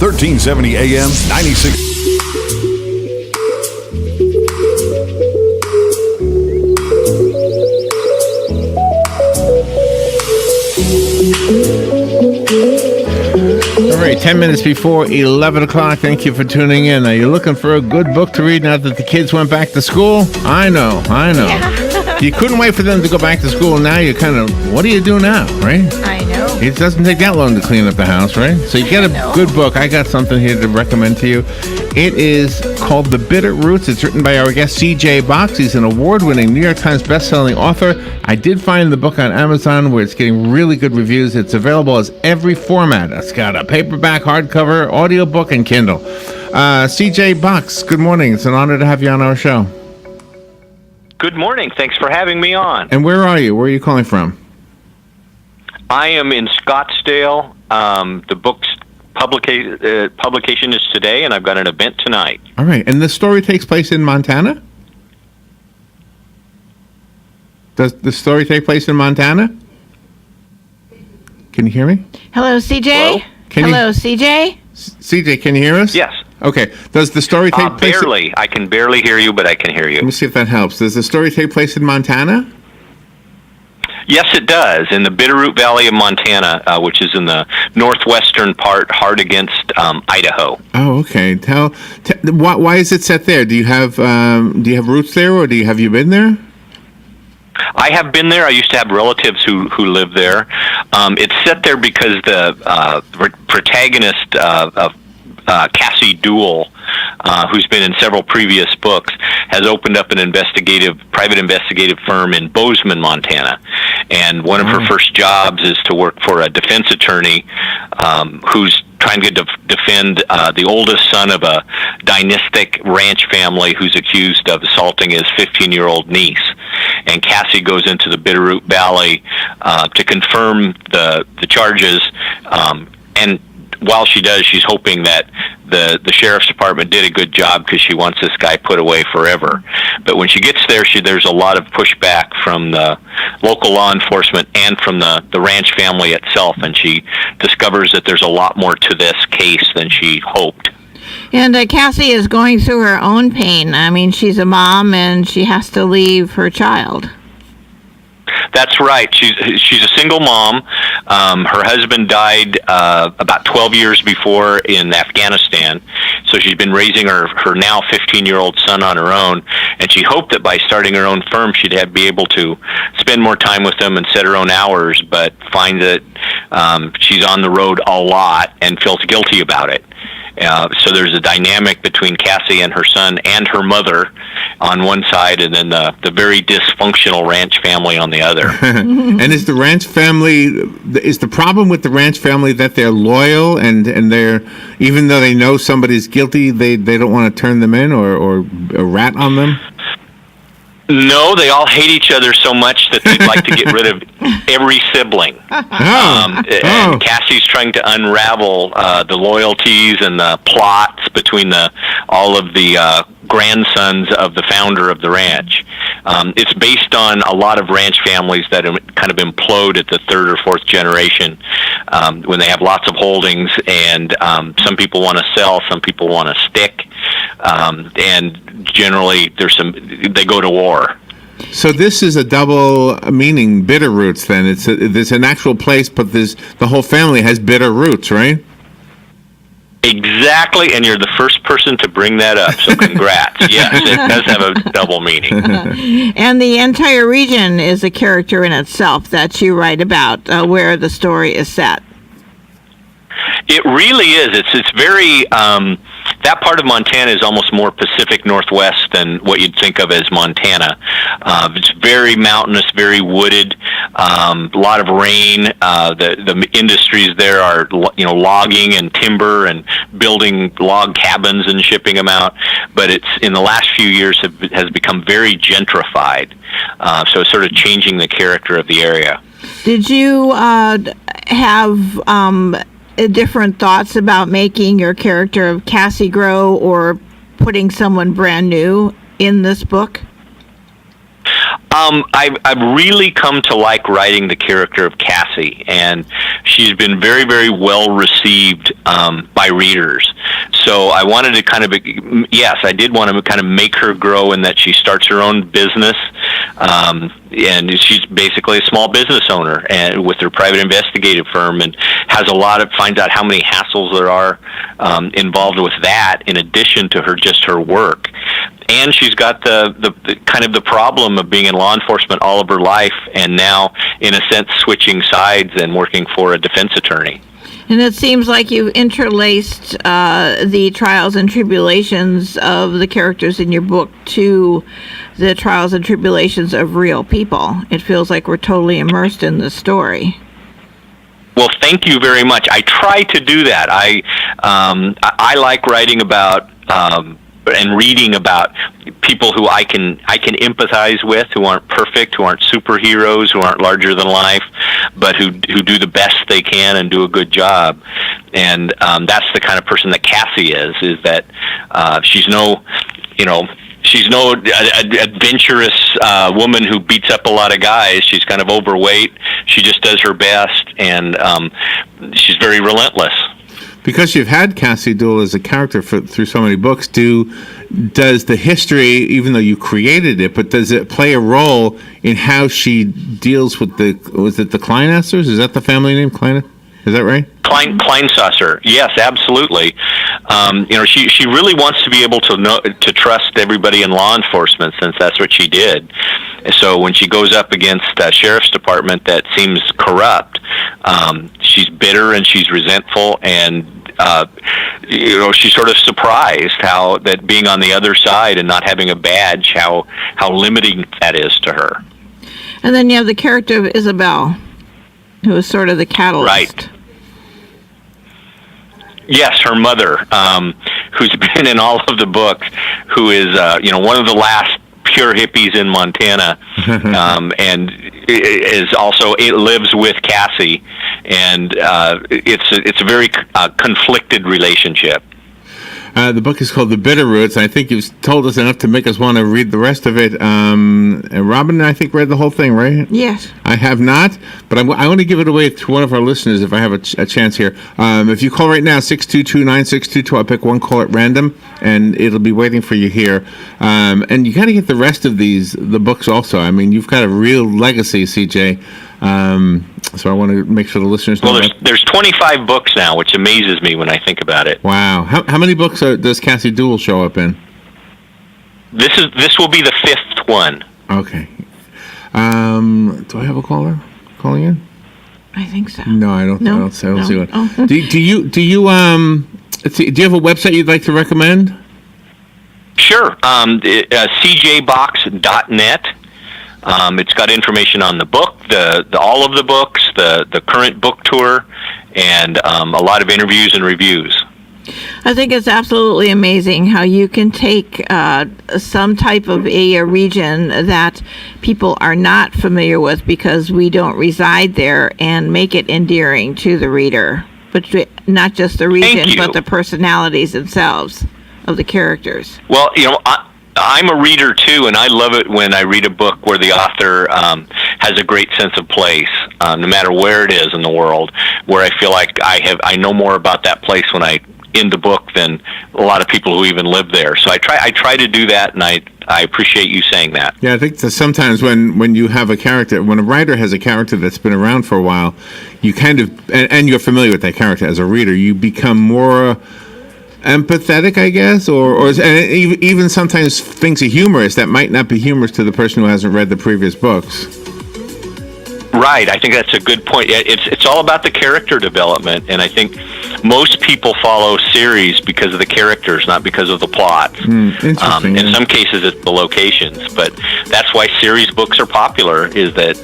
1370 AM, 96. All right, 10 minutes before 11 o'clock. Thank you for tuning in. Are you looking for a good book to read now that the kids went back to school? I know. Yeah. You couldn't wait for them to go back to school. Now you're kind of, what do you do now, right? I know. It doesn't take that long to clean up the house, right? So you get a good book. I got something here to recommend to you. It is called The Bitterroots. It's written by our guest, C.J. Box. He's an award-winning New York Times best-selling author. I did find the book on Amazon where it's getting really good reviews. It's available as every format. It's got a paperback, hardcover, audiobook, and Kindle. C.J. Box, good morning. It's an honor to have you on our show. Good morning. Thanks for having me on. And where are you? Where are you calling from? I am in Scottsdale. The book's publication is today, and I've got an event tonight. All right. And the story takes place in Montana? Does the story take place in Montana? Can you hear me? Hello, CJ? Hello? Hello, CJ? CJ, can you hear us? Yes. Okay. Does the story take place... Barely. I can barely hear you, but I can hear you. Let me see if that helps. Does the story take place in Montana? Yes, it does, in the Bitterroot Valley of Montana, which is in the northwestern part, hard against Idaho. Oh, okay. Why is it set there? Do you have roots there, or have you been there? I have been there. I used to have relatives who live there. It's set there because the protagonist of Cassie Duell, who's been in several previous books, has opened up an private investigative firm in Bozeman, Montana. And one of her first jobs is to work for a defense attorney who's trying to defend the oldest son of a dynastic ranch family who's accused of assaulting his 15-year-old niece. And Cassie goes into the Bitterroot Valley to confirm the charges, and while she does, she's hoping that the sheriff's department did a good job because she wants this guy put away forever. But when she gets there, there's a lot of pushback from the local law enforcement and from the ranch family itself, and she discovers that there's a lot more to this case than she hoped. And Cassie is going through her own pain. I mean, she's a mom, and she has to leave her child. That's right. She's a single mom. Her husband died about 12 years before in Afghanistan, so she's been raising her now 15-year-old son on her own, and she hoped that by starting her own firm she'd be able to spend more time with them and set her own hours, but finds that she's on the road a lot and feels guilty about it. So there's a dynamic between Cassie and her son and her mother on one side, and then the very dysfunctional ranch family on the other. And is the problem with the ranch family that they're loyal and they're, even though they know somebody's guilty, they don't want to turn them in or rat on them? No, they all hate each other so much that they'd like to get rid of every sibling. And Cassie's trying to unravel the loyalties and the plots between all of the grandsons of the founder of the ranch. It's based on a lot of ranch families that kind of implode at the third or fourth generation when they have lots of holdings, and some people want to sell, some people want to stick, and generally they go to war. So this is a double meaning, Bitterroots. Then there's an actual place, but the whole family has bitter roots, right? Exactly, and you're the first person to bring that up, so congrats. Yes, it does have a double meaning. And the entire region is a character in itself that you write about, where the story is set. It really is. It's very, that part of Montana is almost more Pacific Northwest than what you'd think of as Montana. It's very mountainous, very wooded, a lot of rain. The industries there are, logging and timber and building log cabins and shipping them out. But it's, in the last few years, has become very gentrified. So it's sort of changing the character of the area. Did you have different thoughts about making your character of Cassie grow or putting someone brand new in this book? I've really come to like writing the character of Cassie, and she's been very, very well received by readers. So I wanted to I did want to kind of make her grow in that she starts her own business, and she's basically a small business owner and with her private investigative firm, and finds out how many hassles there are involved with that, in addition to her work. And she's got the kind of the problem of being in law enforcement all of her life, and now, in a sense, switching sides and working for a defense attorney. And it seems like you've interlaced the trials and tribulations of the characters in your book to the trials and tribulations of real people. It feels like we're totally immersed in the story. Well, thank you very much. I try to do that. I like writing about and reading about people who I can empathize with, who aren't perfect, who aren't superheroes, who aren't larger than life, but who do the best they can and do a good job. And that's the kind of person that Cassie is that she's no adventurous woman who beats up a lot of guys. She's kind of overweight. She just does her best, and she's very relentless. Because you've had Cassie Duell as a character through so many books, does the history, even though you created it, but does it play a role in how she deals with the Kleinessers? Is that the family name, Klein? Is that right? Kleinsasser. Yes, absolutely. She really wants to be able to trust everybody in law enforcement, since that's what she did. So when she goes up against a sheriff's department that seems corrupt, she's bitter and she's resentful, and she's sort of surprised that being on the other side and not having a badge, how limiting that is to her. And then you have the character of Isabel, who is sort of the catalyst. Right. Yes, her mother, who's been in all of the books, who is one of the last pure hippies in Montana, and it lives with Cassie, and it's a very conflicted relationship. The book is called The Bitterroots. I think you've told us enough to make us want to read the rest of it. Robin, I think, read the whole thing, right? Yes. I have not, but I want to give it away to one of our listeners if I have a chance here. If you call right now, 622-9622, I'll pick one call at random, and it'll be waiting for you here. And you got to get the rest of the books also. I mean, you've got a real legacy, CJ. So I want to make sure the listeners know. Well, there's 25 books now, which amazes me when I think about it. Wow. How many books does Cassie Duell show up in? This will be the 5th one. Okay. Do I have a caller calling in? I think so. No, I don't. No? I don't see one. Oh. Do you have a website you'd like to recommend? Sure. cjbox.net. It's got information on the book, all of the books, the current book tour, and a lot of interviews and reviews. I think it's absolutely amazing how you can take some type of a region that people are not familiar with because we don't reside there, and make it endearing to the reader. But not just the region, but the personalities themselves of the characters. Well, I'm a reader too, and I love it when I read a book where the author has a great sense of place, no matter where it is in the world, where I feel like I know more about that place when I in the book than a lot of people who even live there. So I try to do that, and I appreciate you saying that. Yeah, I think that sometimes when you have a character, when a writer has a character that's been around for a while, you kind of, and you're familiar with that character as a reader, you become more empathetic, I guess, or even sometimes things are humorous that might not be humorous to the person who hasn't read the previous books. Right, I think that's a good point. It's all about the character development, and I think most people follow series because of the characters, not because of the plots. Interesting. In some cases, it's the locations, but that's why series books are popular. Is that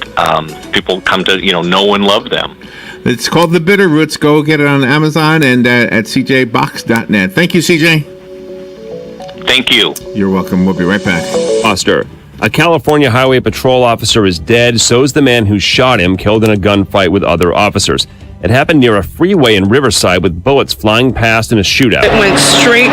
people come to know and love them. It's called The Bitterroots. Go get it on Amazon and at cjbox.net. Thank you, CJ. Thank you. You're welcome. We'll be right back. Buster. A California Highway Patrol officer is dead. So is the man who shot him, killed in a gunfight with other officers. It happened near a freeway in Riverside with bullets flying past in a shootout. It went straight